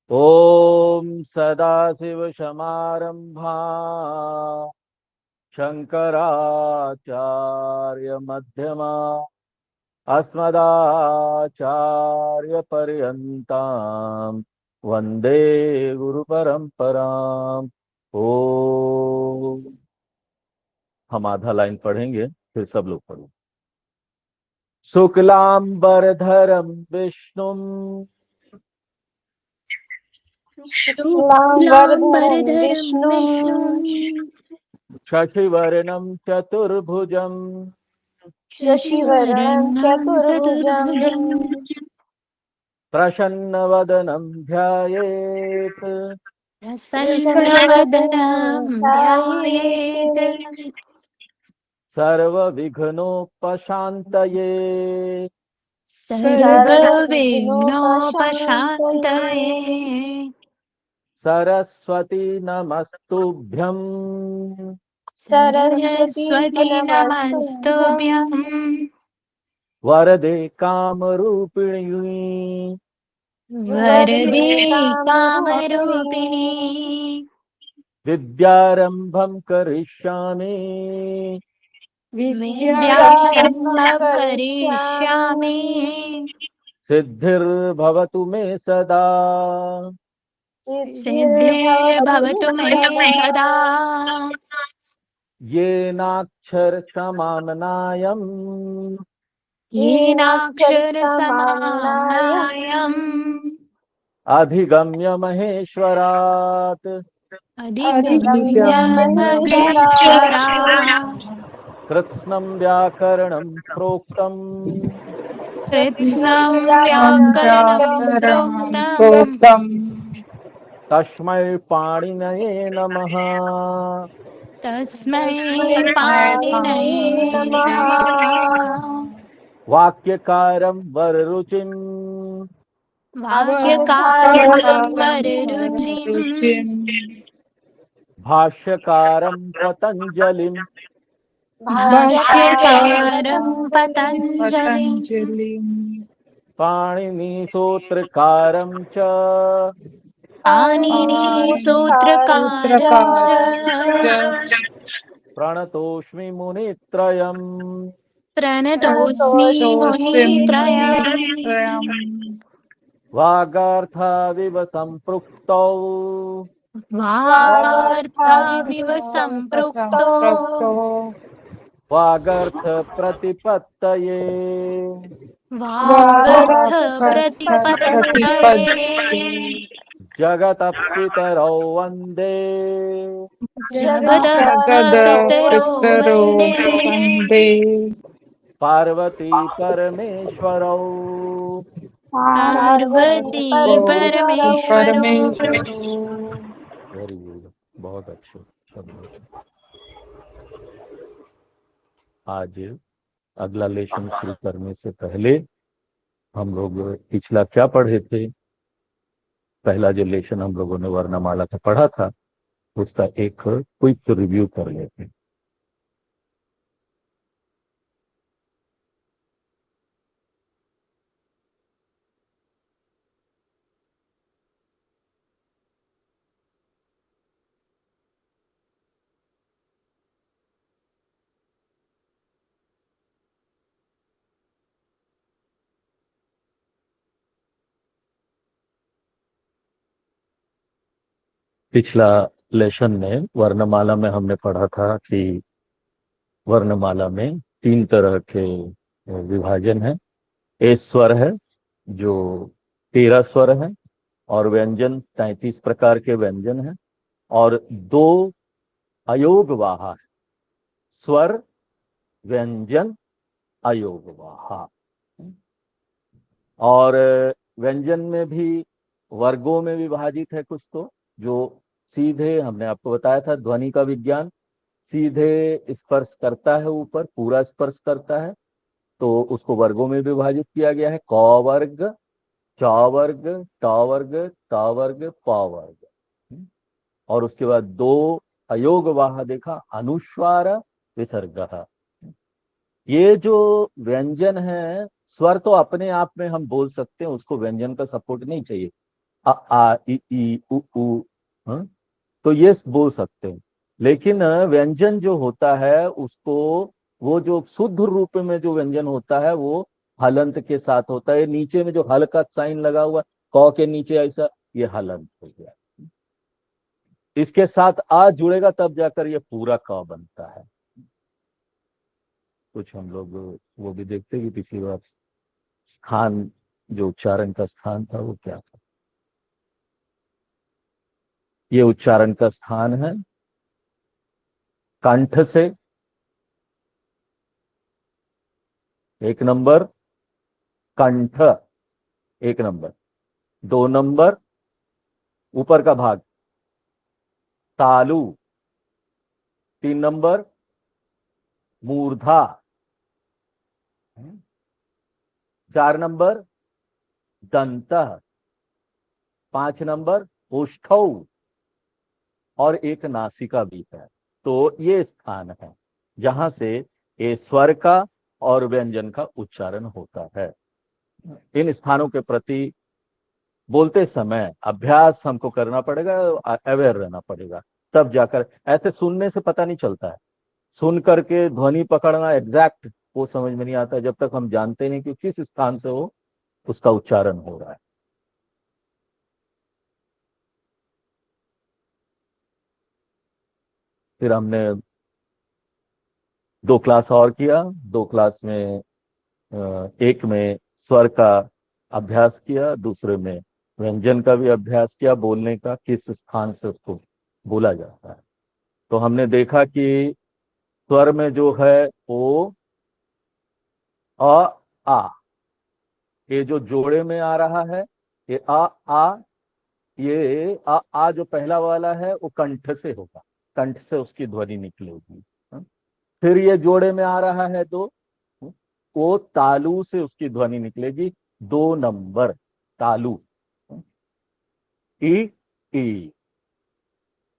ओम सदाशिवसमारंभा शंकराचार्य मध्यमा अस्मदाचार्यपर्यन्तां वंदे गुरुपरंपराम्। ओम। हम आधा लाइन पढ़ेंगे, फिर सब लोग पढ़ो। शुक्लांबरधरं विष्णुं शुक्लांबरधरं विष्णुं शशिवर्णं चतुर्भुजं शशिवर्णं चतुर्भुजं प्रसन्नवदनं ध्यायेत् प्रसन्नवदनं ध्यायेत् सर्वविघ्नोपशान्तये सर्वविघ्नोपशान्तये सरस्वती नमस्तुभ्यं सरस्वती नमस्तुभ्यं वरदे कामरूपिणी वरदे कामरूपिणी विद्यारंभं करिष्यामि विद्यारम्भं करिष्यामि सिद्धिर्भवतु मे सदा सिद्धिर्भवतु मे सदा येनाक्षर समाम्नायम् येनाक्षरसमाम्नायम् अधिगम्य महेश्वरात् अधिगम्य महेश्वरात् कृत्स्नं व्याकरणं प्रोक्तम् कृत्स्नं व्याकरणं प्रोक्तम् तस्मै पाणिनये नमः। तस्मै पाणिनये नमः। वाक्यकारं वररुचिं वाक्यकारं वररुचिं भाष्यकारं पतञ्जलिं भाष्यकारं पतञ्जलिं पाणिनिसूत्रकारं च पाणिनिसूत्रकारं च प्रणतोऽस्मि मुनित्रयम्। प्रणतोऽस्मि मुनित्रयम्। वागार्थाविव सम्पृक्तौ वागार्थाविव सम्पृक्तो वागर्थप्रतिपत्तये वागर्थप्रतिपत्तये जगतः पितरौ वन्दे जगतः पितरो वन्दे पार्वती परमेश्वरौ। पार्वती परमेश्वरो। वेरी गुड, बहुत अच्छे शब्द। आज अगला लेसन शुरू करने से पहले हम लोग पिछला क्या पढ़े थे? पहला जो लेसन हम लोगों ने वर्णमाला का पढ़ा था, उसका एक क्विक रिव्यू कर लेते हैं। पिछला लेसन में वर्णमाला में हमने पढ़ा था कि वर्णमाला में 3 तरह के विभाजन है। ए स्वर है जो 13 स्वर है, और व्यंजन 33 प्रकार के व्यंजन है, और 2 अयोगवाहा है, स्वर व्यंजन अयोगवाहा। और व्यंजन में भी वर्गों में विभाजित है कुछ, तो जो सीधे, हमने आपको बताया था ध्वनि का विज्ञान, सीधे स्पर्श करता है, ऊपर पूरा स्पर्श करता है, तो उसको वर्गों में विभाजित किया गया है। क वर्ग, च वर्ग, ट वर्ग, त वर्ग, प वर्ग। और उसके बाद 2 अयोगवाह देखा, अनुस्वार विसर्ग। ये जो व्यंजन है, स्वर तो अपने आप में हम बोल सकते हैं, उसको व्यंजन का सपोर्ट नहीं चाहिए। आ इ ई उ ऊ, हाँ? तो ये बोल सकते हैं। लेकिन व्यंजन जो होता है उसको, वो जो शुद्ध रूप में जो व्यंजन होता है वो हलंत के साथ होता है। नीचे में जो हल का साइन लगा हुआ क के नीचे ऐसा, ये हलंत हो गया। इसके साथ आ जुड़ेगा तब जाकर ये पूरा क बनता है। कुछ हम लोग वो भी देखते कि पिछली बार स्थान, जो उच्चारण का स्थान था वो क्या था। ये उच्चारण का स्थान है कंठ से, एक नंबर कंठ, एक नंबर। दो नंबर ऊपर का भाग तालु, तीन नंबर मूर्धा, चार नंबर दंत, पांच नंबर ओष्ठौ, और एक नासिका भी है। तो ये स्थान है जहां से ये स्वर का और व्यंजन का उच्चारण होता है। इन स्थानों के प्रति बोलते समय अभ्यास हमको करना पड़ेगा, अवेयर रहना पड़ेगा, तब जाकर। ऐसे सुनने से पता नहीं चलता है। सुन करके ध्वनि पकड़ना एग्जैक्ट वो समझ में नहीं आता जब तक हम जानते नहीं कि किस स्थान से वो उसका उच्चारण हो रहा है। फिर हमने 2 क्लास और किया। 2 क्लास में एक में स्वर का अभ्यास किया, दूसरे में व्यंजन का भी अभ्यास किया, बोलने का किस स्थान से उसको बोला जाता है। तो हमने देखा कि स्वर में जो है वो अ आ, ये जो जोड़े में आ रहा है, ये आ, ये आ जो पहला वाला है वो कंठ से होगा, कंठ से उसकी ध्वनि निकलेगी। हाँ? फिर ये जोड़े में आ रहा है दो, वो तालु से उसकी ध्वनि निकलेगी। 2 नंबर तालु, ई ई,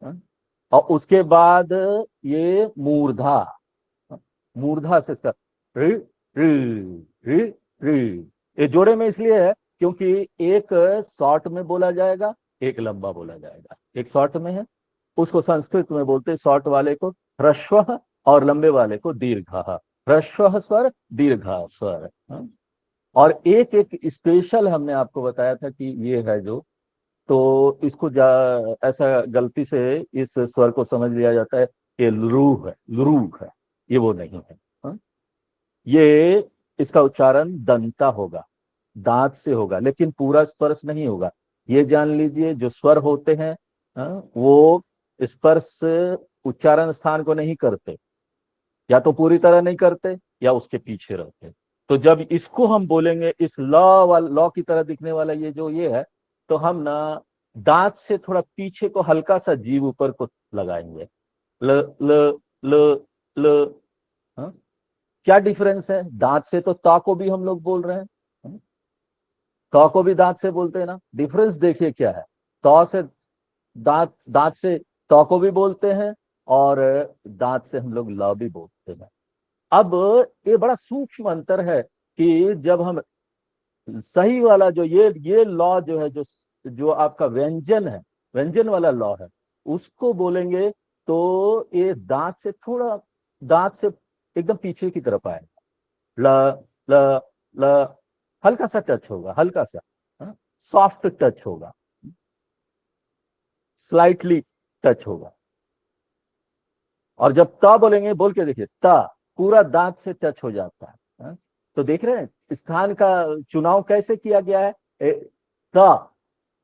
हाँ? और उसके बाद ये मूर्धा, मूर्धा से इसका रि रि रि रि। ये जोड़े में इसलिए है क्योंकि एक शॉर्ट में बोला जाएगा, एक लंबा बोला जाएगा। एक शॉर्ट में है, उसको संस्कृत में बोलते हैं शॉर्ट वाले को ह्रस्व, और लंबे वाले को दीर्घ। ह्रस्व स्वर, दीर्घ स्वर। हाँ? और एक एक स्पेशल हमने आपको बताया था कि ये है जो, तो इसको ऐसा गलती से इस स्वर को समझ लिया जाता है ये लुरू है, लुरू है। ये वो नहीं है। हाँ? ये इसका उच्चारण दंता होगा, दांत से होगा, लेकिन पूरा स्पर्श नहीं होगा। ये जान लीजिए जो स्वर होते हैं, वो स्पर्श उच्चारण स्थान को नहीं करते, या तो पूरी तरह नहीं करते या उसके पीछे रहते। तो जब इसको हम बोलेंगे, इस लॉ की तरह दिखने वाला ये जो ये है, तो हम ना दांत से थोड़ा पीछे को हल्का सा जीभ ऊपर को लगाएंगे। ल ल ल ल हाँ? क्या डिफरेंस है? दांत से तो ता को भी हम लोग बोल रहे हैं, ता को भी दांत से बोलते हैं ना। डिफरेंस देखिए क्या है। तौ से दांत, दांत से तौ को भी बोलते हैं, और दांत से हम लोग ल भी बोलते हैं। अब ये बड़ा सूक्ष्म अंतर है कि जब हम सही वाला जो ये लॉ जो है, जो जो आपका व्यंजन है, व्यंजन वाला लॉ है, उसको बोलेंगे तो ये दांत से थोड़ा, दांत से एकदम पीछे की तरफ आएगा। ल ल ल, हल्का सा टच होगा, हल्का सा सॉफ्ट टच होगा, स्लाइटली टच होगा। और जब ता बोलेंगे, बोल के देखिए, ता पूरा दांत से टच हो जाता है। हाँ? तो देख रहे हैं स्थान का चुनाव कैसे किया गया है। ता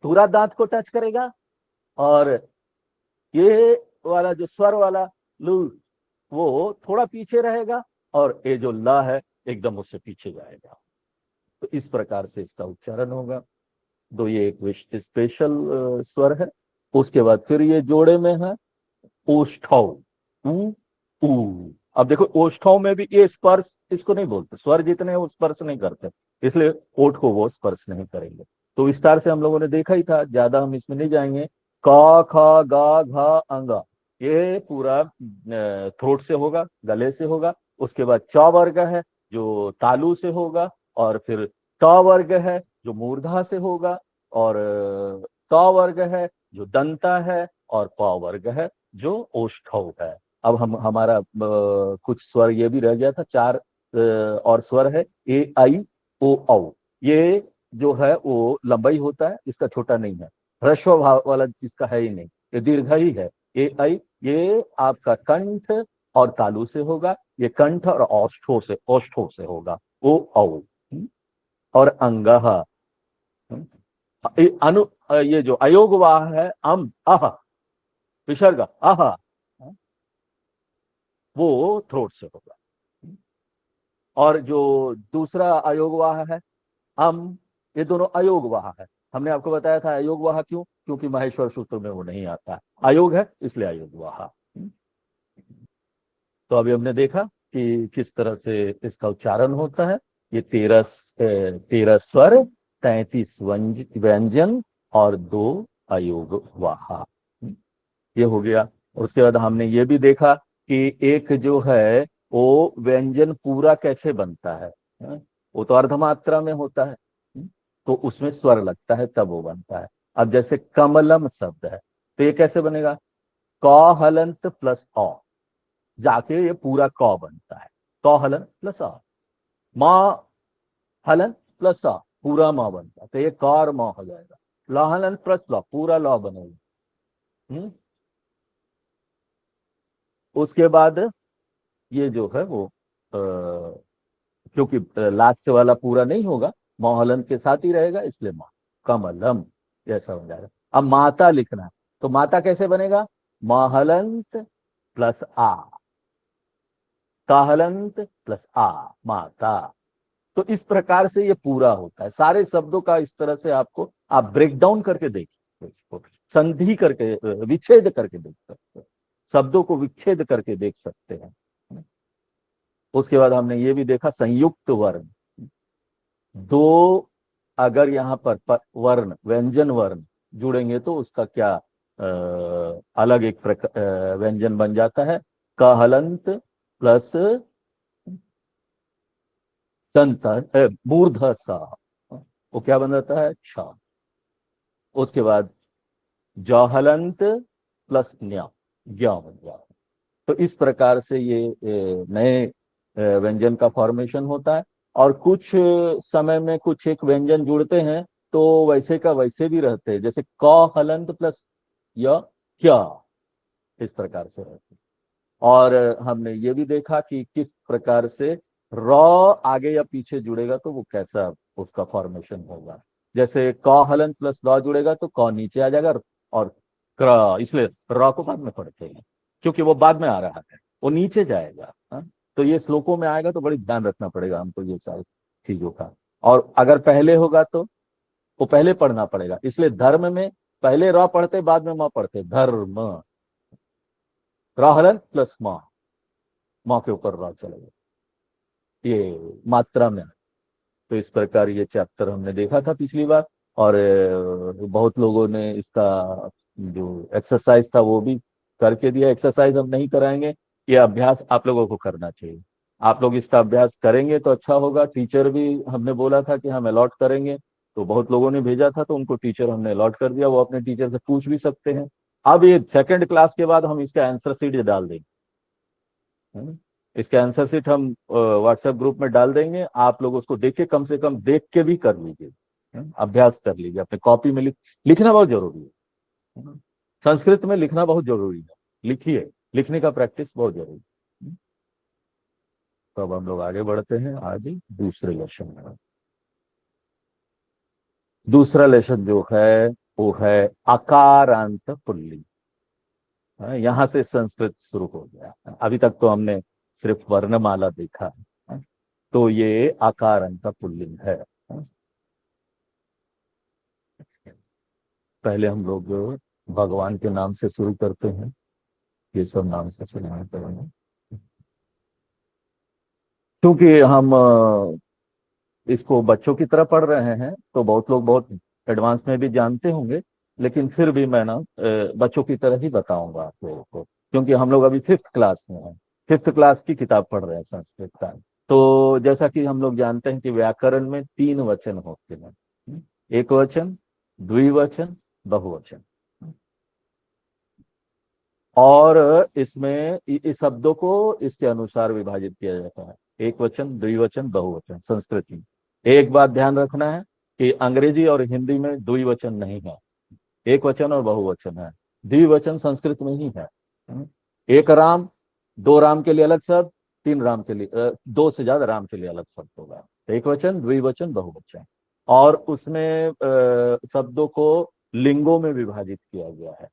पूरा दांत को टच करेगा, और ये वाला जो स्वर वाला लू, वो थोड़ा पीछे रहेगा, और ये जो ला है एकदम उससे पीछे जाएगा। तो इस प्रकार से इसका उच्चारण होगा। तो ये एक स्पेशल स्वर है। उसके बाद फिर ये जोड़े में है ओष्ठौ, ऊ ऊ। अब देखो ओष्ठौ में भी ये स्पर्श इसको नहीं बोलते, स्वर जितने वो स्पर्श नहीं करते, इसलिए ओठ को वो स्पर्श नहीं करेंगे। तो विस्तार से हम लोगों ने देखा ही था, ज्यादा हम इसमें नहीं जाएंगे। क ख ग घ अंग, ये पूरा थ्रोट से होगा, गले से होगा। उसके बाद च वर्ग है जो तालु से होगा, और फिर ट वर्ग है जो मूर्धा से होगा, और त वर्ग है जो दंता है, और प वर्ग है जो ओष्ठव है। अब हमारा कुछ स्वर ये भी रह गया था, चार और स्वर है ए आई ओ औ। ये जो है वो लंबाई होता है, इसका छोटा नहीं है। ह्रस्व भाव वाला इसका है ही नहीं, ये दीर्घ ही है। ए आई ये आपका कंठ और तालु से होगा, ये कंठ और ओष्ठों से होगा, ओ औ। और अंगः, अनु ये जो अयोग वाह है अम अह, विसर्ग अह, वो थ्रोट से होगा। और जो दूसरा अयोग वाह है अम, ये दोनों अयोग वाह है। हमने आपको बताया था अयोग वाह क्यों, क्योंकि माहेश्वर सूत्र में वो नहीं आता है, अयोग है इसलिए अयोग वाह। तो अभी हमने देखा कि किस तरह से इसका उच्चारण होता है। ये 13 स्वर, 33 व्यंजन और 2 अयोग वाहा, ये हो गया। और उसके बाद हमने ये भी देखा कि एक जो है वो व्यंजन पूरा कैसे बनता है, वो तो अर्धमात्रा में होता है, तो उसमें स्वर लगता है तब वो बनता है। अब जैसे कमलम शब्द है, तो ये कैसे बनेगा, क हलंत प्लस अ, जाके ये पूरा क बनता है, क हलन प्लस अ। माँ हलन प्लस अ, पूरा माँ बनता है, तो ये कार माँ हो जाएगा। ल हलन प्लस ल, पूरा ल बनेगा। उसके बाद ये जो है वो क्योंकि लास्ट वाला पूरा नहीं होगा, मोहलन के साथ ही रहेगा, इसलिए माँ कमलम जैसा हो जाएगा। अब माता लिखना है, तो माता कैसे बनेगा, महलंत प्लस आ, काहलंत प्लस आ, माता। तो इस प्रकार से ये पूरा होता है। सारे शब्दों का इस तरह से आपको आप ब्रेक डाउन करके देखिए, इसको संधि करके विच्छेद करके देख सकते हैं, शब्दों को विच्छेद करके देख सकते हैं। उसके बाद हमने ये भी देखा संयुक्त वर्ण, दो अगर यहाँ पर वर्ण व्यंजन वर्ण जुड़ेंगे तो उसका क्या अलग एक व्यंजन बन जाता है, कहलंत प्लस दंत मूर्ध सा, वो क्या बन जाता है, छ। उसके बाद जहलंत प्लस न्या, ज्ञा बन जाता है। तो इस प्रकार से ये नए व्यंजन का फॉर्मेशन होता है। और कुछ समय में कुछ एक व्यंजन जुड़ते हैं तो वैसे का वैसे भी रहते हैं, जैसे क हलंत प्लस य क्या, इस प्रकार से रहते हैं। और हमने ये भी देखा कि किस प्रकार से र आगे या पीछे जुड़ेगा तो वो कैसा उसका फॉर्मेशन होगा। जैसे क हलन प्लस द जुड़ेगा तो क नीचे आ जाएगा, और क्र, इसलिए र को बाद में पढ़ते हैं क्योंकि वो बाद में आ रहा है, वो नीचे जाएगा। हाँ? तो ये श्लोकों में आएगा तो बड़ी ध्यान रखना पड़ेगा हमको ये सारी चीजों का। और अगर पहले होगा तो वो पहले पढ़ना पड़ेगा, इसलिए धर्म में पहले र पढ़ते बाद में म पढ़ते, धर्म, राहलन प्लस माँ के ऊपर र चलेगा, ये मात्रा में। तो इस प्रकार ये चैप्टर हमने देखा था पिछली बार। और बहुत लोगों ने इसका जो एक्सरसाइज था वो भी करके दिया। एक्सरसाइज हम नहीं कराएंगे, ये अभ्यास आप लोगों को करना चाहिए। आप लोग इसका अभ्यास करेंगे तो अच्छा होगा। टीचर भी हमने बोला था कि हम अलॉट करेंगे, तो बहुत लोगों ने भेजा था तो उनको टीचर हमने अलॉट कर दिया, वो अपने टीचर से पूछ भी सकते हैं। अब ये सेकंड क्लास के बाद हम इसका आंसर शीट डाल देंगे, है ना? इसके आंसर शीट हम व्हाट्सएप ग्रुप में डाल देंगे, आप लोग उसको देख के कम से कम देख के भी कर लीजिए, अभ्यास कर लीजिए। अपने कॉपी में लिखना बहुत जरूरी है ना? संस्कृत में लिखना बहुत जरूरी है, लिखिए, लिखने का प्रैक्टिस बहुत जरूरी है। तो अब हम लोग आगे बढ़ते हैं आगे दूसरे लेसन में। दूसरा लेसन जो है वो है अकारांत पुल्लिंग। यहाँ से संस्कृत शुरू हो गया। अभी तक तो हमने सिर्फ वर्णमाला देखा है, तो ये आकारांत पुल्लिंग है। पहले हम लोग भगवान के नाम से शुरू करते हैं, ये सब नाम से शुरू करेंगे। क्योंकि हम इसको बच्चों की तरह पढ़ रहे हैं तो बहुत लोग बहुत एडवांस में भी जानते होंगे, लेकिन फिर भी मैं ना बच्चों की तरह ही बताऊंगा आप लोगों को, क्योंकि हम लोग अभी 5th क्लास में हैं, 5th क्लास की किताब पढ़ रहे हैं संस्कृत का। तो जैसा कि हम लोग जानते हैं कि व्याकरण में 3 वचन होते हैं, एक वचन, द्विवचन बहुवचन। और इसमें इस शब्दों को इसके अनुसार विभाजित किया जाता है, एक वचन, द्विवचन, बहुवचन संस्कृत में। एक बात ध्यान रखना है कि अंग्रेजी और हिंदी में द्विवचन नहीं है, एक वचन और बहुवचन है। द्विवचन संस्कृत में ही है। एक राम, दो राम के लिए अलग शब्द, तीन राम के लिए दो से ज्यादा राम के लिए अलग शब्द होगा। एक वचन, द्विवचन, बहुवचन। और उसमें शब्दों को लिंगों में विभाजित किया गया है।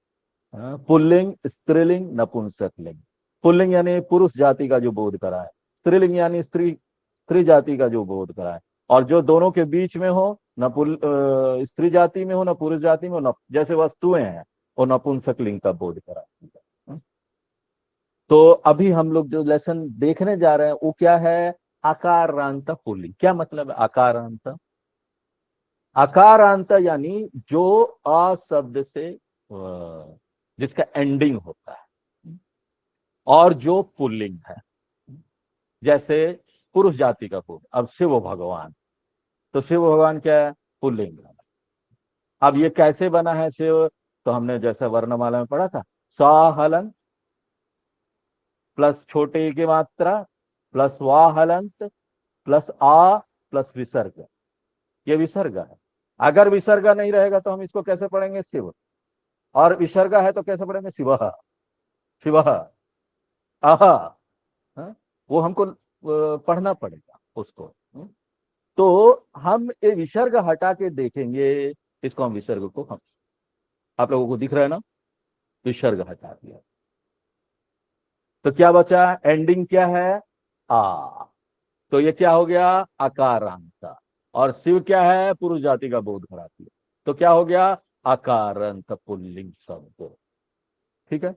पुल्लिंग, स्त्रीलिंग, नपुंसकलिंग। पुल्लिंग यानी पुरुष जाति का जो बोध करा है, स्त्रीलिंग यानी स्त्री स्त्री जाति का जो बोध करा है, और जो दोनों के बीच में हो, न स्त्री जाति में हो न पुरुष जाति में हो, न जैसे वस्तुएं हैं, वो नपुंसकलिंग का बोध करा है। तो अभी हम लोग जो लेसन देखने जा रहे हैं वो क्या है? आकारांत पुल्लिंग। क्या मतलब है आकारांत? आकारांत यानी जो अ शब्द से जिसका एंडिंग होता है और जो पुल्लिंग है। जैसे पुरुष जाति का पुरुष, अब शिव भगवान, तो शिव भगवान क्या है? पुल्लिंग। अब ये कैसे बना है शिव? तो हमने जैसे वर्णमाला में पढ़ा था, सा हलंत प्लस छोटे ई की मात्रा प्लस वाह हलंत प्लस आ प्लस विसर्ग, ये विसर्ग है। अगर विसर्ग नहीं रहेगा तो हम इसको कैसे पढ़ेंगे? शिव। और विसर्ग है तो कैसे पढ़ेंगे? शिव, शिव, आह। हाँ? वो हमको पढ़ना पड़ेगा उसको। तो हम ये विसर्ग हटा के देखेंगे, इसको हम विसर्ग को, हम आप लोगों को दिख रहा है ना, विसर्ग हटा दिया तो क्या बचा? एंडिंग क्या है? आ। तो ये क्या हो गया? अकारांत। और शिव क्या है? पुरुष जाति का बोध कराती है, तो क्या हो गया? अकारांत पुल्लिंग शब्द। ठीक है,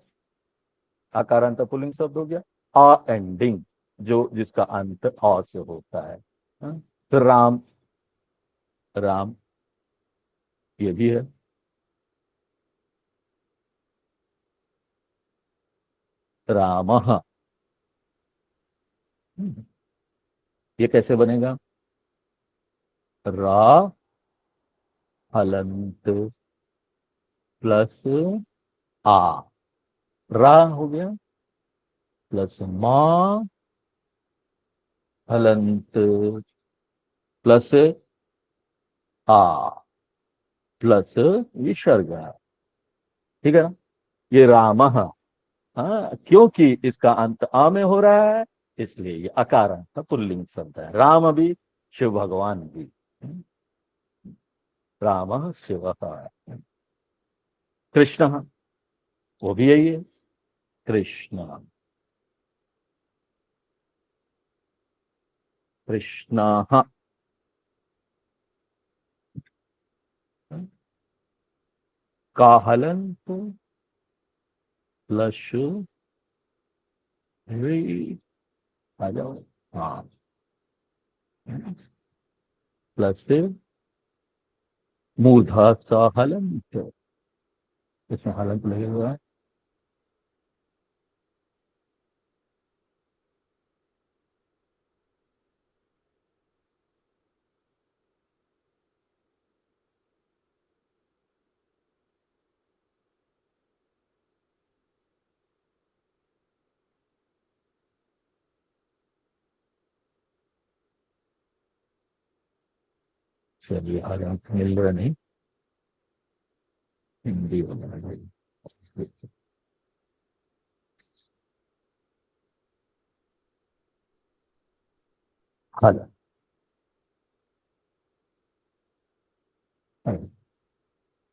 अकारांत पुल्लिंग शब्द हो गया। अ एंडिंग, जो जिसका अंत अ से होता है। हाँ? तो राम, राम ये भी है। रामः, ये कैसे बनेगा? रा हलंत प्लस आ, रा हो गया, प्लस मा हलंत प्लस आ प्लस विसर्ग। ठीक है ना? ये राम, हाँ, क्योंकि इसका अंत आ में हो रहा है, इसलिए ये अकारंत पुल्लिंग शब्द है। राम भी, शिव भगवान भी। राम शिव, कृष्ण, वो भी यही है, कृष्ण, कृष्ण, काहलंत प्लस आ जाओ, हाँ, प्लस मूर्धा सा हलंत, इसमें हलंत लगे हुआ है। चलिए, हलंत मिल रहा नहीं, हिंदी वाला हलंत।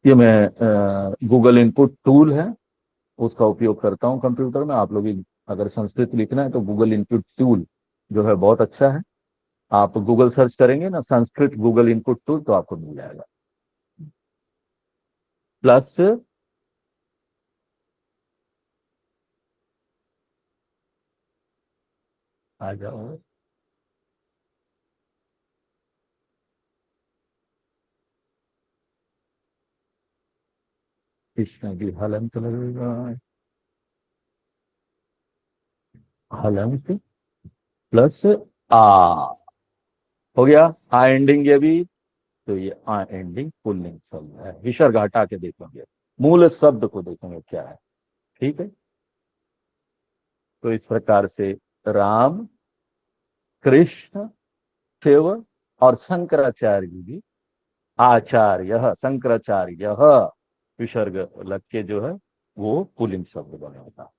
ये मैं गूगल इनपुट टूल है, उसका उपयोग करता हूँ कंप्यूटर में। आप लोग अगर संस्कृत लिखना है तो गूगल इनपुट टूल जो है बहुत अच्छा है। आप गूगल सर्च करेंगे ना संस्कृत गूगल इनपुट टूल, तो आपको मिल जाएगा। प्लस आ जाओ, इसमें भी हलंत लगेगा, हलंत प्लस आ, हो गया आ एंडिंग ये भी, तो ये आ एंडिंग पुल्लिंग शब्द है। विसर्ग हटा के देखेंगे, मूल शब्द को देखेंगे क्या है। ठीक है, तो इस प्रकार से राम, कृष्ण, शिव और शंकराचार्य जी भी, आचार्य, शंकराचार्य विसर्ग लग के जो है वो पुल्लिंग शब्द बनेगा।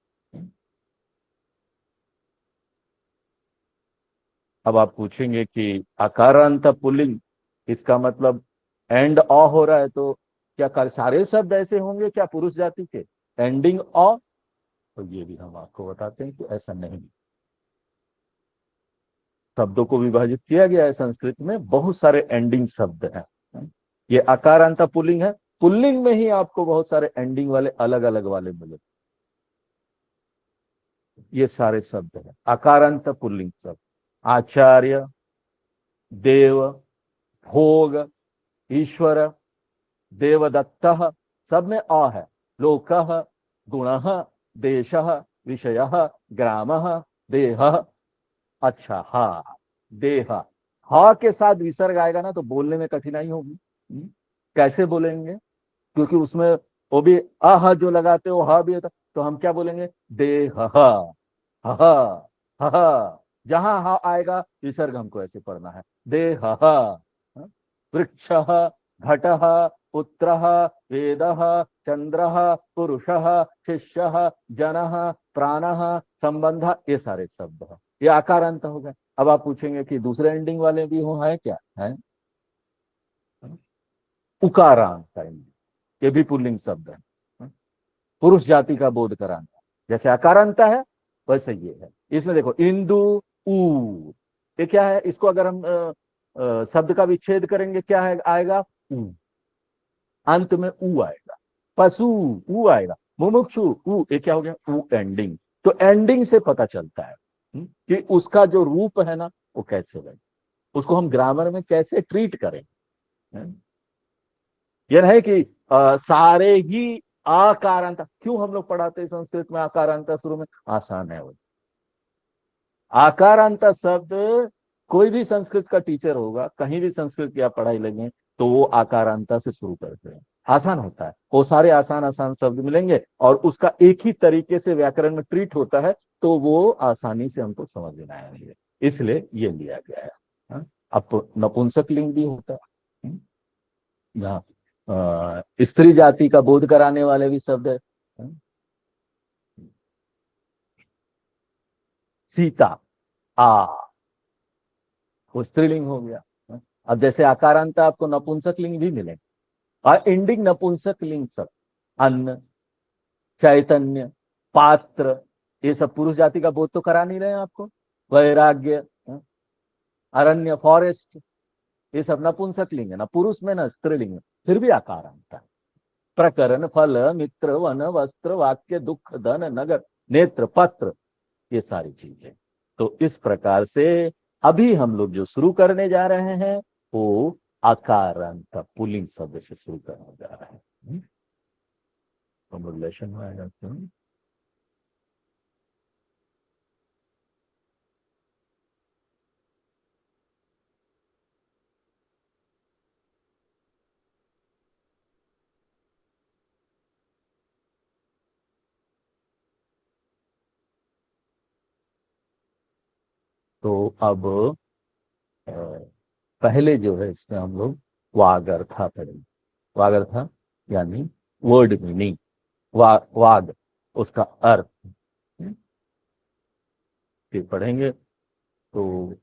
अब आप पूछेंगे कि आकारांत पुल्लिंग, इसका मतलब एंड अ हो रहा है, तो क्या सारे शब्द ऐसे होंगे क्या पुरुष जाति के, एंडिंग अ? तो ये भी हम आपको बताते हैं कि ऐसा नहीं। शब्दों को विभाजित किया गया है संस्कृत में, बहुत सारे एंडिंग शब्द हैं। ये आकारांत पुल्लिंग है, पुल्लिंग में ही आपको बहुत सारे एंडिंग वाले अलग अलग वाले मिले। ये सारे शब्द हैं आकारांत पुल्लिंग शब्द। आचार्य, देव, भोग, ईश्वर, देवदत्त, सब में अ है। लोक, गुण, देश, विषय, ग्राम, देह। अच्छा, हा, देह, हा के साथ विसर्ग आएगा ना तो बोलने में कठिनाई होगी। कैसे बोलेंगे, क्योंकि उसमें वो भी अह जो लगाते हो, हा भी होता, तो हम क्या बोलेंगे, देह, ह, ह, जहां हा आएगा विसर्ग हमको ऐसे पढ़ना है, देह, वृक्ष, घट, पुत्र, वेद, चंद्र, पुरुष, शिष्य, जन, प्राण, संबंध, ये सारे शब्द हैं। ये आकारांत हो गए। अब आप पूछेंगे कि दूसरे एंडिंग वाले भी हो, है क्या है? उकारांत एंडिंग, ये भी पुल्लिंग शब्द है, पुरुष जाति का बोध कराना। जैसे आकारांत है वैसे ये है। इसमें देखो, इंदु, ऊ, ये क्या है? इसको अगर हम शब्द का विच्छेद करेंगे क्या है आएगा? ऊ, अंत में ऊ आएगा। पशु, ऊ आएगा। मुमुक्षु, ऊ, ये क्या हो गया? ऊ एंडिंग। तो एंडिंग से पता चलता है कि उसका जो रूप है ना वो कैसे बने, उसको हम ग्रामर में कैसे ट्रीट करें। यह है कि सारे ही आकारांत, क्यों हम लोग पढ़ाते हैं संस्कृत में आकारांत शुरू में? आसान है वो। आकारांत शब्द कोई भी संस्कृत का टीचर होगा, कहीं भी संस्कृत की आप पढ़ाई लगे तो वो आकारांता से शुरू करते हैं। आसान होता है, वो सारे आसान आसान शब्द मिलेंगे और उसका एक ही तरीके से व्याकरण में ट्रीट होता है, तो वो आसानी से हमको समझ में आएंगे, इसलिए ये लिया गया है। अब नपुंसक लिंग भी होता है, जहाँ स्त्री जाति का बोध कराने वाले भी शब्द है। सीता, आ, वो स्त्रीलिंग हो गया। अब जैसे आकारांत आपको नपुंसक लिंग भी मिलेगा और एंडिंग नपुंसक लिंग सब, अन्न, चैतन्य, पात्र, ये सब पुरुष जाति का बोध तो करा नहीं रहे हैं आपको। वैराग्य, अरण्य, फॉरेस्ट, ये सब नपुंसक लिंग है, ना पुरुष में ना स्त्रीलिंग में, फिर भी आकारांत है। प्रकरण, फल, मित्र, वन, वस्त्र, वाक्य, दुख, धन, नगर, नेत्र, पत्र, ये सारी चीजें। तो इस प्रकार से अभी हम लोग जो शुरू करने जा रहे हैं वो आकारांत पुल्लिंग शब्द से शुरू करने जा रहे हैं। फॉर्मुलेशन में आएगा क्यों? तो अब अ, पहले जो है इसमें हम लोग वागर्था पढ़ेंगे। वागर्था यानी वर्ड मीनिंग, वाग उसका अर्थ फिर पढ़ेंगे। तो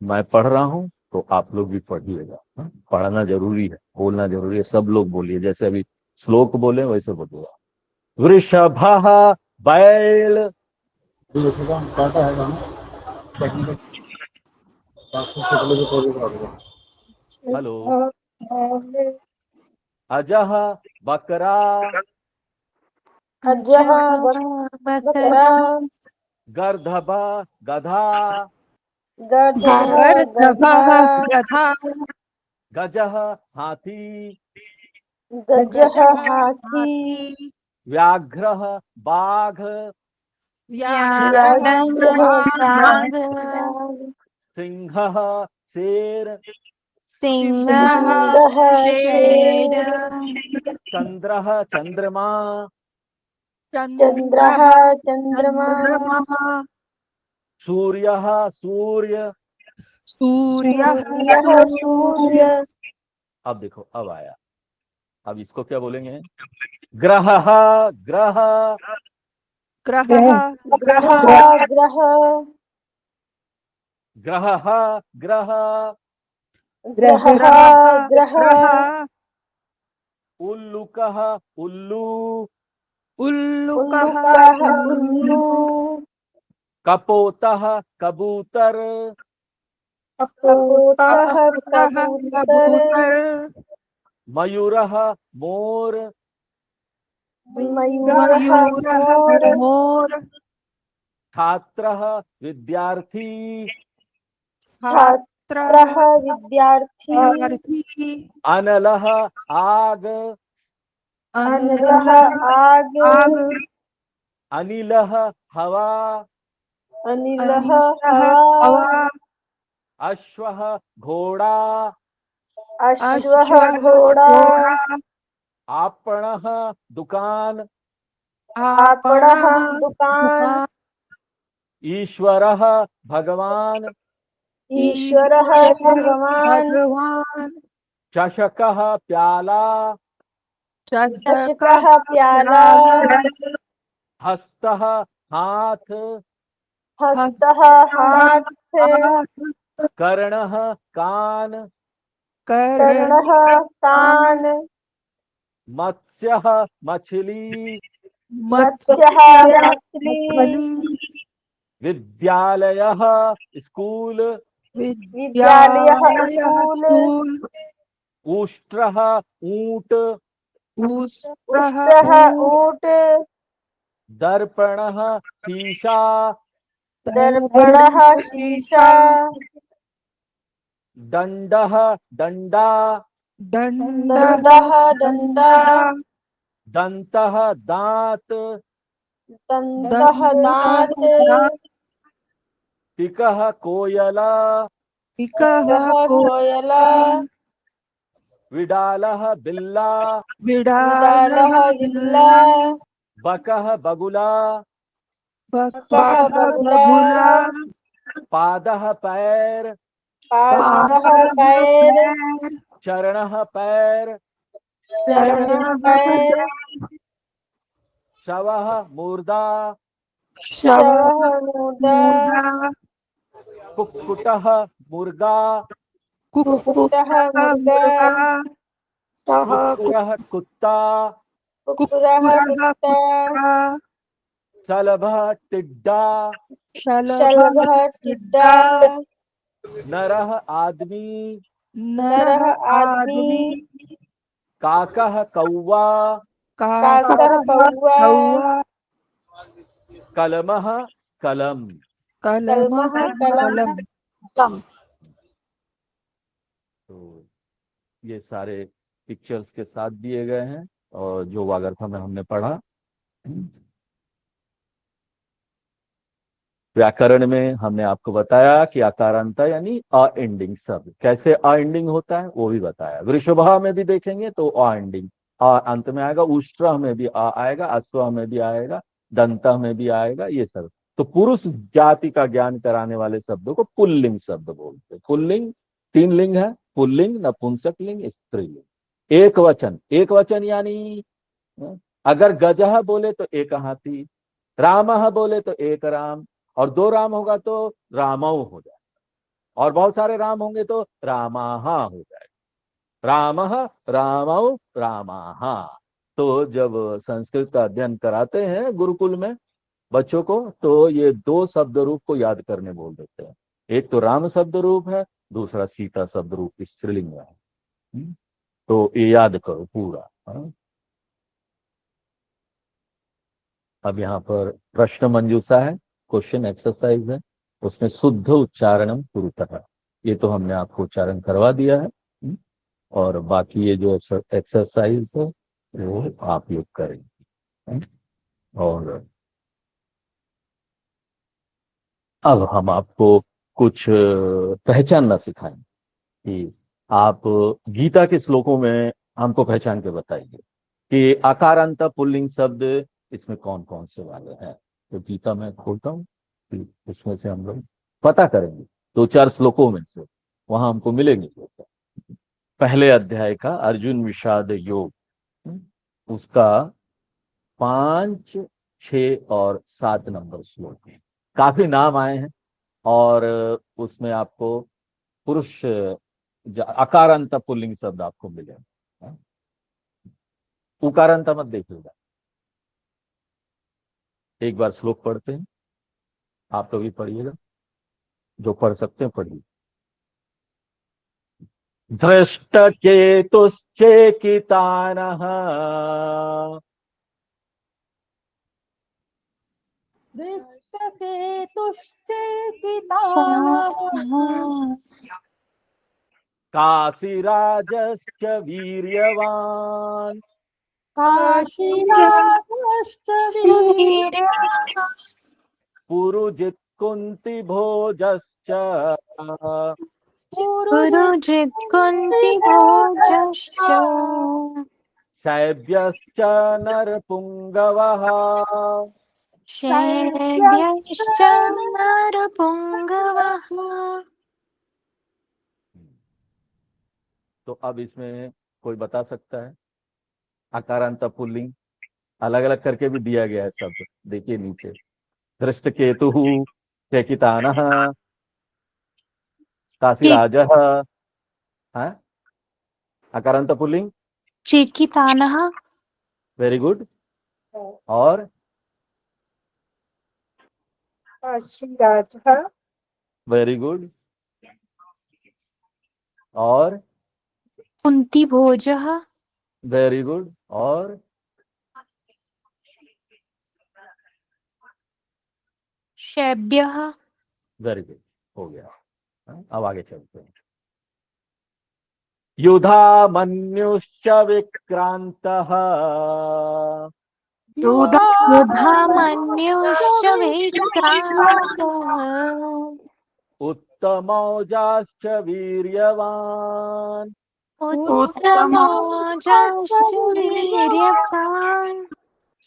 मैं पढ़ रहा हूं तो आप लोग भी पढ़िएगा। पढ़ना जरूरी है, बोलना जरूरी है, सब लोग बोलिए, जैसे अभी श्लोक बोले वैसे बोलिएगा। वृषभ, बैल, हेलो, अजह, बकरा, अजः बकरा, गर्दभ, गधा, गर्दभः गधा, गजह, हाथी, गजः हाथी, व्याघ्र, बाघ, व्याघ्रः बाघ, सिंह, शेर, सिंहः सिंहः शेर शेर चंद्रः चंद्रमा, चंद्रः चंद्रमा चंद्रमा सूर्यः सूर्य। सूर्यः सूर्यः सूर्य अब देखो, अब आया, अब इसको क्या बोलेंगे? ग्रहः ग्रह, ग्रहः ग्रह ग्रह ग्रह ग्रहः ग्रह, ग्रहः ग्रहः ग्रह ग्रह उल्लुकः उल्लू, उल्लुकः उल्लुकः उल्लू कपोतः कबूतर, कपोतः कपोतः कबूतर कबूतर मयूरः मोर, मयूरः मयूरः मोर मोर छात्रः विद्यार्थी, छात्रः विद्यार्थी विद्यार्थी अनलः आग, अनलः आग आग अनिलः हवा, अनिलः अनिलः हवा हवा अश्वः घोड़ा, अश्वः अश्वः घोड़ा घोड़ा आपणः दुकान, आपणः आपणः दुकान ईश्वरः भगवान, ईश्वरः भगवान भगवान चषकः प्याला, चषकः चषकः प्याला हस्तः हाथ, हस्तः हाथ कर्णः कान, कर्णः कान मत्स्यः मछली, मत्स्यः मछली विद्यालयः स्कूल, विद्यालयः विद्यालयः स्कूल स्कूल उष्ट्रः ऊंट, उष्ट्रः उष्ट्रः ऊंट दर्पणः शीशा, दर्पणः शीशा दंडः डंडा, दंडः डंडा दंतः दांत, दंतः दांत टिकः कोयला, पिकः कोयला विडालः बिल्ला, विडालः विल्ला बकः बगुला, बकः बगुला पादः पैर, पादः पैर चरणः पैर, चरणः पैर शवः मुर्दा, शवः मुर्दा कुक्कुटः मुर्गा, कुक्कुटः मुर्गा कुक्कुरः कुत्ता, कुक्कुरः कुत्ता शलभः टिड्डा, शलभः टिड्डा नरः आदमी, नरः आदमी काकः कौवा, काकः कौवा कलमः कलम। कलमः कलम तो ये सारे पिक्चर्स के साथ दिए गए हैं और जो वागर्था में हमने पढ़ा। व्याकरण में हमने आपको बताया कि आकारांता यानी अ एंडिंग शब्द कैसे अ एंडिंग होता है वो भी बताया। वृषभा में भी देखेंगे तो अ एंडिंग अ अंत में आएगा, उष्ट्र में भी अ आएगा, अश्व में भी आएगा, दंत में भी आएगा, ये सब। तो पुरुष जाति का ज्ञान कराने वाले शब्दों को पुल्लिंग शब्द बोलते हैं। पुल्लिंग 3 लिंग है, पुल्लिंग, नपुंसक लिंग, स्त्रीलिंग। एक वचन यानी अगर गजह बोले तो एक हाथी, रामह बोले तो एक राम, और 2 राम होगा तो रामऊ हो जाएगा, और बहुत सारे राम होंगे तो रामाहा हो जाएगा। रामह रामऊ रामाहा। तो जब संस्कृत का अध्ययन कराते हैं गुरुकुल में बच्चों को तो ये 2 शब्द रूप को याद करने बोल देते हैं। एक तो राम शब्द रूप है, दूसरा सीता शब्द रूप स्त्रीलिंग है। तो ये याद करो पूरा। अब यहाँ पर प्रश्न मंजूषा है, क्वेश्चन एक्सरसाइज है, उसमें शुद्ध उच्चारणम पुरुतः, ये तो हमने आपको उच्चारण करवा दिया है। और बाकी ये जो एक्सरसाइज है वो आप लोग करेंगे। और अब हम आपको कुछ पहचानना सिखाएं कि आप गीता के श्लोकों में हमको पहचान के बताइए कि आकारांत पुल्लिंग शब्द इसमें कौन कौन से वाले हैं। तो गीता में खोलता हूँ, उसमें से हम लोग पता करेंगे 2-4 श्लोकों में से वहां हमको मिलेंगे। पहले अध्याय का अर्जुन विषाद योग, उसका 5, 6 और 7 नंबर श्लोक है। काफी नाम आए हैं और उसमें आपको पुरुष अकारांत पुल्लिंग शब्द आपको मिलेगा। उकारांत मत देखिएगा। एक बार श्लोक पढ़ते हैं, आप तो भी पढ़िएगा, जो पढ़ सकते हैं पढ़िए। धृष्टकेतुश्चेकितानः दृष्टकेतुश्चेकितानः काशीराजश्च वीर्यवान् काशीराजश्च वीर्यवान् पुरुजित् कुन्तिभोजश्च पुरुजित् कुन्तिभोजश्च शैब्यश्च नरपुङ्गवः। शैब्यश्च नरपुङ्गवः। तो अब इसमें कोई बता सकता है? आकारांत पुल्लिंग अलग अलग करके भी दिया गया है शब्द, देखिए नीचे। धृष्टकेतु, चेकितानः, काशीराजः, हाँ? आकारांत पुल्लिंग। चेकितानः। Very good. और काशीराजः वेरी गुड। और कुन्तिभोजः। Very good. और शैब्यः। वेरी गुड, हो गया। हाँ? अब आगे चलते हैं। युधामन्युश्च विक्रान्तः युधामन्युश्च विक्रान्तः उत्तमौजाश्च वीर्यवान् उत्तमौजाश्च वीर्यवान्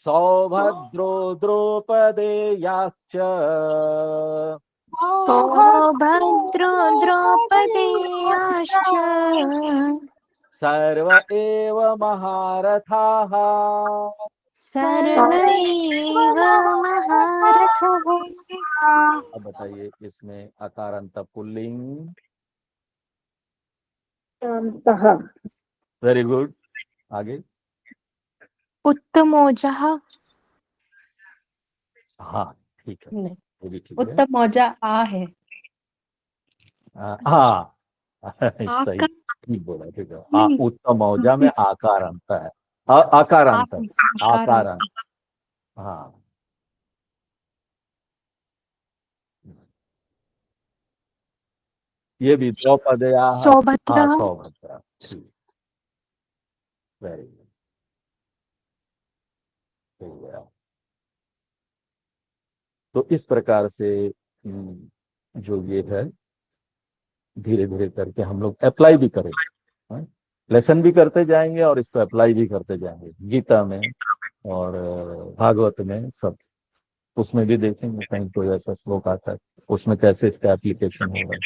सौभद्रो द्रौपदेयाश्च सौभद्रो द्रौपदेयाश्च सर्व एव महारथाः। सर्व एव महारथः। अब बताइए इसमें अकारांत पुल्लिंग। Very good. आगे। उत्तमौजः। हाँ ठीक है, वो भी ठीक है। उत्तम मौजा आ है। हाँ सही, ठीक बोला, ठीक है। उत्तम मौजा में आकार अंत है, आकार अंत, आकार अंत। हाँ ये भी द्रौपदया। सौभद्रा। हाँ सौभद्रा, वेरी गुड, हो गया। तो इस प्रकार से जो ये है धीरे धीरे करके हम लोग अप्लाई भी करेंगे, लेसन भी करते जाएंगे और इसको अप्लाई भी करते जाएंगे गीता में और भागवत में सब। उसमें भी देखेंगे कहीं कोई ऐसा श्लोक आता है उसमें कैसे इसका एप्लीकेशन होगा।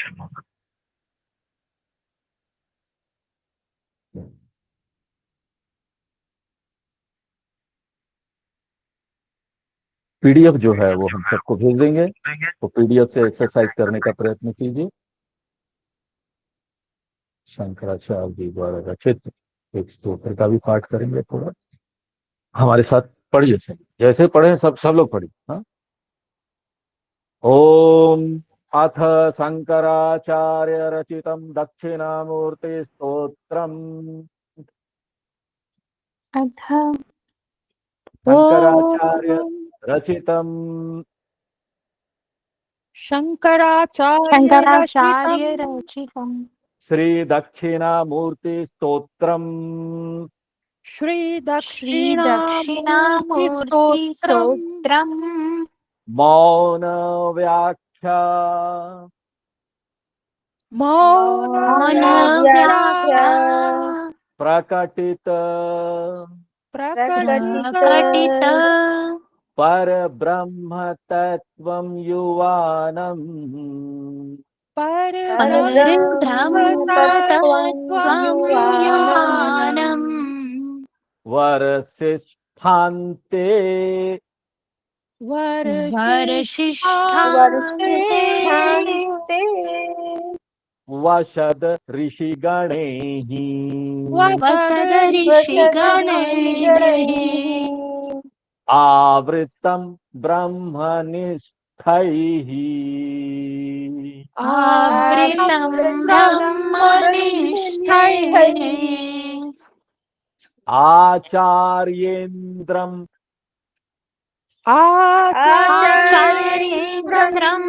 पीडीएफ जो है वो हम सबको भेज देंगे, तो पीडीएफ से एक्सरसाइज करने का प्रयत्न कीजिए। शंकराचार्य जी द्वारा रचित एक स्तोत्र का भी पाठ करेंगे, थोड़ा हमारे साथ पढ़िए, सही जैसे पढ़े सब लोग पढ़िए। हाँ, ओम अथ शंकराचार्य रचितम दक्षिणामूर्ति स्तोत्रम। अथ शंकराचार्य रचितम शंकराचार्य रचितम् श्री दक्षिणामूर्ति स्तोत्रम। श्री दक्षिणामूर्ति स्तोत्रम् मौन व्याख्या मौन मौन व्याख्या व्याख्या प्रकटित प्रकटित प्रकटित परब्रह्म तत्त्वं युवानम् परब्रह्म परब्रह्मतत्त्वं तत्त्वं युवानम् युवानम् वर्षिष्ठान्ते वर्षिष्ठान्ते वर्षिष्ठान्ते वशद ऋषिगणैः वसद वसदऋषिगणैः ऋषिगणैः आवृतं ब्रह्मनिष्ठैः आवृतं ब्रह्मनिष्ठैः ब्रह्मनिष्ठैः आचार्येन्द्रं आचार्येन्द्रम् आचार्येन्द्रम्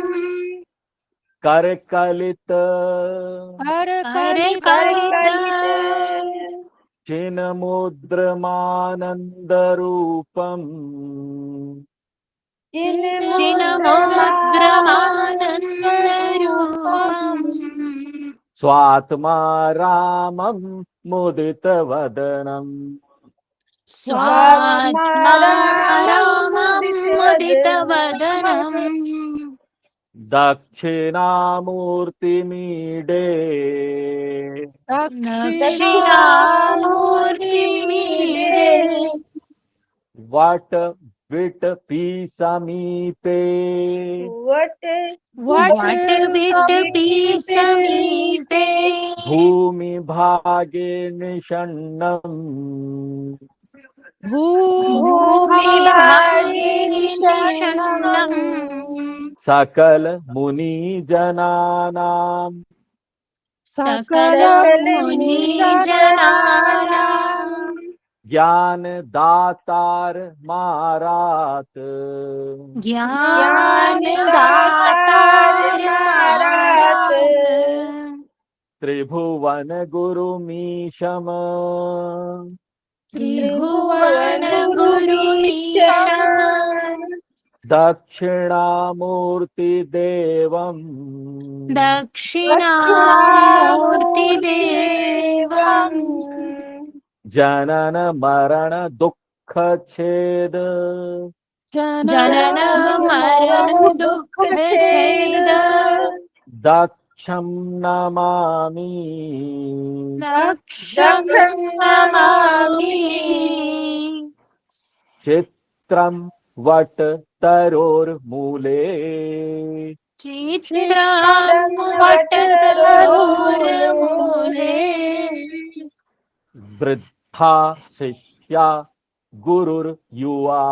करकलित करकलित करकलित चिन्मुद्रमानन्दरूपम् चिन्मुद्रमानन्दरूपम् स्वात्मा रामं मुदितवदनम् स्वात्मा रामं स्वात्माराममुदितवदनम् मुदितवदनम् दक्षिणामूर्तिमीडे दक्षिणामूर्तिमीडे दक्षिणामूर्तिमीडे वट विटपी समीपे वटविटपी वटविटपी समीपे भूमिभागे निषण्णम् भूमिभागे भूमिभागे निषण्णम् निषण्णम् सकल मुनिजनानां सकलमुनिजनानाम् ज्ञानदातार मारात ज्ञानदातार ज्ञानदातारमारात् मारात् त्रिभुवन गुरुमीशम त्रिभुवन त्रिभुवनगुरुमीशम् गुरुमीशम् दक्षिणामूर्तिदेवम् दक्षिणामूर्तिदेवम् दक्षिणामूर्तिदेवम् जनन मरण दुःख छेद जनन मरण दुःख जननमरणदुःखछेद छेद दक्षं नमामि दक्षं दक्षं नमामि नमामि चित्रं वट तरोर्मूले चित्रं चित्रं वटतरोर्मूले वटतरोर्मूले वृद्धा शिष्या गुरुर्युवा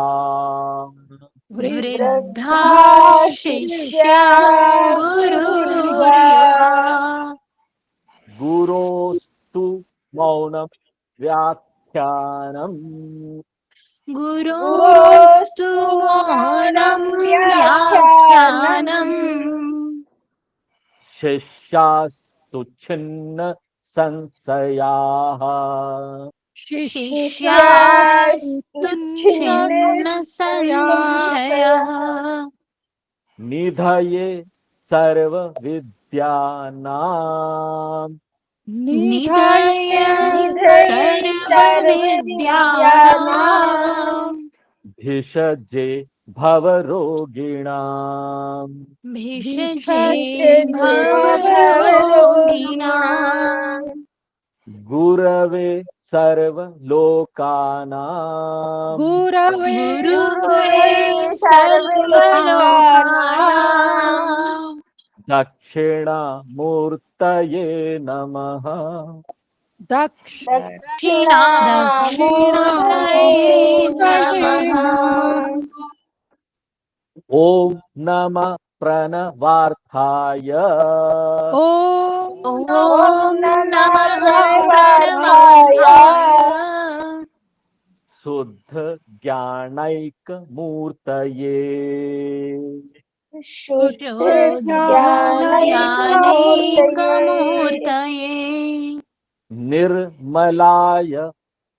वृद्धा वृद्धा शिष्या शिष्या गुरुर्युवा गुरुर्युवा गुरोस्तु मौनं व्याख्यानम् गुरोस्तु गुरोस्तु मौनं मौनं व्याख्यानम् व्याख्यानम् शिष्यास्तु छिन्न संशयाः शिष्यास्तु छिन्न शिष्यास्तुच्छिन्नसंशयाः संशयः निधये सर्वविद्यानां निधय निधये सर्वविद्यानां सर्वविद्यानाम् भिषजे भवरोगिणाम् भिषजे भिषजे भवरोगिणाम् भवरोगिणाम् गुरवे सर्वलोकानां गुरवे गुरुवे सर्वलोकानां सर्वलोकानाम् दक्षिणामूर्तये नमः दक्षिणामूर्तये दक्षिणामूर्तये नमः नमः ॐ नमः प्रणवार्थाय ॐ ॐ नमः नमः प्रणवार्थाय प्रणवार्थाय शुद्ध ज्ञानैकमूर्तये शुद्धज्ञानैकमूर्तये ज्ञानैकमूर्तये निर्मलाय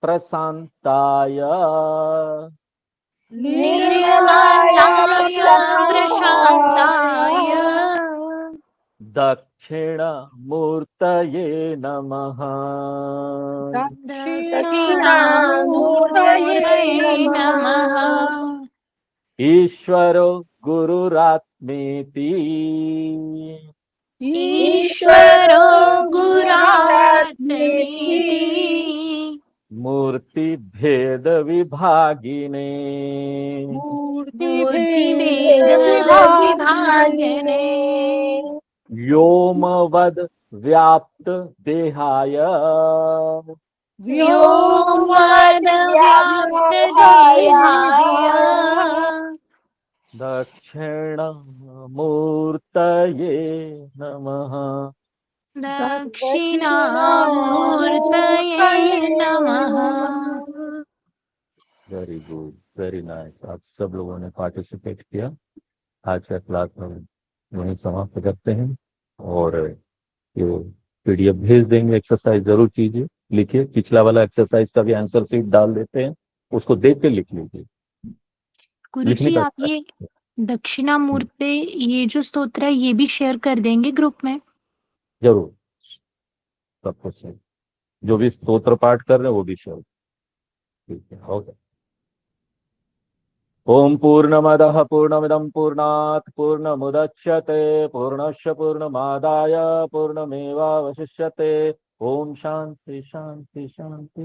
प्रशान्ताय निर्मलाय निर्मलाय प्रशान्ताय प्रशान्ताय दक्षिणामूर्तये नमः। दक्षिणामूर्तये नमः। ईश्वरो गुरुरात्मेति ईश्वरो गुरुरात्मेति मूर्तिभेद विभागिने मूर्तिभेद विभागिने व्योमवद व्याप्त देहाय व्योमवद्व्याप्तदेहाय दक्षिणामूर्तये नमः। दक्षिणामूर्तये नमः। Very good, very nice. आप सब लोगों ने पार्टिसिपेट किया। आज का क्लास हम वहीं समाप्त करते हैं और ये पीडीएफ भेज देंगे। एक्सरसाइज जरूर कीजिए, लिखिए। पिछला वाला एक्सरसाइज का भी आंसर शीट डाल देते हैं, उसको देख के लिख लीजिए। गुरुजी आप ये दक्षिणामूर्ति ये जो स्तोत्र है ये भी शेयर कर देंगे ग्रुप में। जरूर, सब कुछ है। जो भी स्तोत्र पाठ कर रहे हैं वो भी शेयर। ठीक है, ओके। ओम पूर्णमदः पूर्णमिदं पूर्णात् पूर्णमुदच्यते पूर्णस्य पूर्णमादाय पूर्णमेवावशिष्यते। ओम शांति शांति शांति।